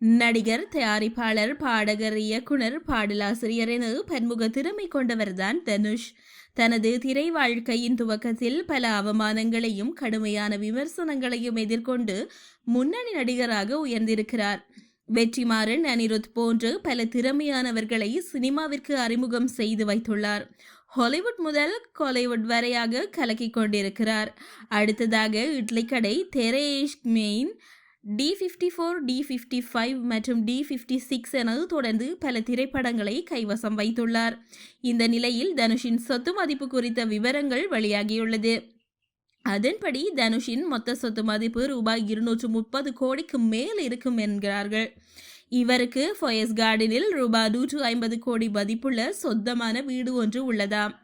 நடிகர், தயாரிப்பாளர், பாடகர், இயக்குனர், பாடலாசிரியர் என பன்முக திறமை கொண்டவர்தான் தனுஷ். தனது திரை வாழ்க்கையின் துவக்கத்தில் பல அவமானங்களையும் கடுமையான விமர்சனங்களையும் எதிர்கொண்டு முன்னணி நடிகராக உயர்ந்திருக்கிறார். வெற்றிமாறன், அனிருத் போன்று பல திறமையானவர்களை சினிமாவிற்கு அறிமுகம் செய்து வைத்துள்ளார். ஹாலிவுட் முதல் காலிவுட் வரையாக கலக்கிக் கொண்டிருக்கிறார். அடுத்ததாக இட்லிக்கடை, தெரேஷ் மெயின், D54, D55 மற்றும் D56 என தொடர்ந்து பல திரைப்படங்களை கைவசம் வைத்துள்ளார். இந்த நிலையில் தனுஷின் சொத்து மதிப்பு குறித்த விவரங்கள் வெளியாகியுள்ளது. அதன்படி தனுஷின் மொத்த சொத்து மதிப்பு ரூபாய் 230 கோடிக்கு மேல் இருக்கும் என்கிறார்கள். இவருக்கு ஃபயஸ் கார்டனில் ரூபாய் 150 கோடி மதிப்புள்ள சொந்தமான வீடு ஒன்று உள்ளதாம்.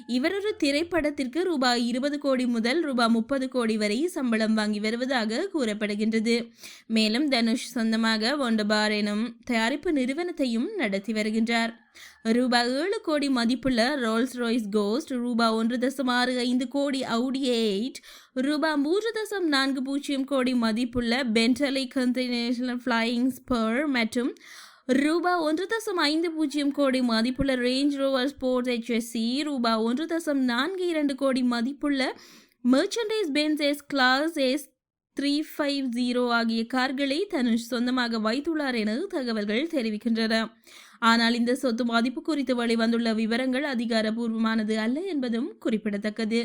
இவர் ஒரு திரைப்படத்திற்கு ரூபாய் 20 கோடி முதல் ரூபாய் 30 கோடி வரை சம்பளம் வாங்கி வருவதாக கூறப்படுகின்றது. மேலும் தனுஷ் சொந்தமாக ஒண்டபார் எனும் தயாரிப்பு நிறுவனத்தையும் நடத்தி வருகின்றார். ரூபாய் 7 கோடி மதிப்புள்ள ரோல்ஸ் ராய்ஸ் கோஸ்ட், ரூபாய் 1.65 கோடி Audi A8, ரூபாய் 3.40 கோடி மதிப்புள்ள பென்டலி கண்டினென்டல் ஃப்ளையிங் ஸ்பர் மற்றும் ரூபாய் 1.50 கோடி மதிப்புள்ள ரேஞ்ச் ரோவர் ஸ்போர்ட் HSC, ரூபாய் 1.42 கோடி மதிப்புள்ள merchandise Benz S class S350 ஆகிய கார்களை தனுஷ் சொந்தமாக வைத்துள்ளார் என தகவல்கள் தெரிவிக்கின்றன. ஆனால் இந்த சொத்து மதிப்பு குறித்து வெளிவந்துள்ள விவரங்கள் அதிகாரப்பூர்வமானது அல்ல என்பதும் குறிப்பிடத்தக்கது.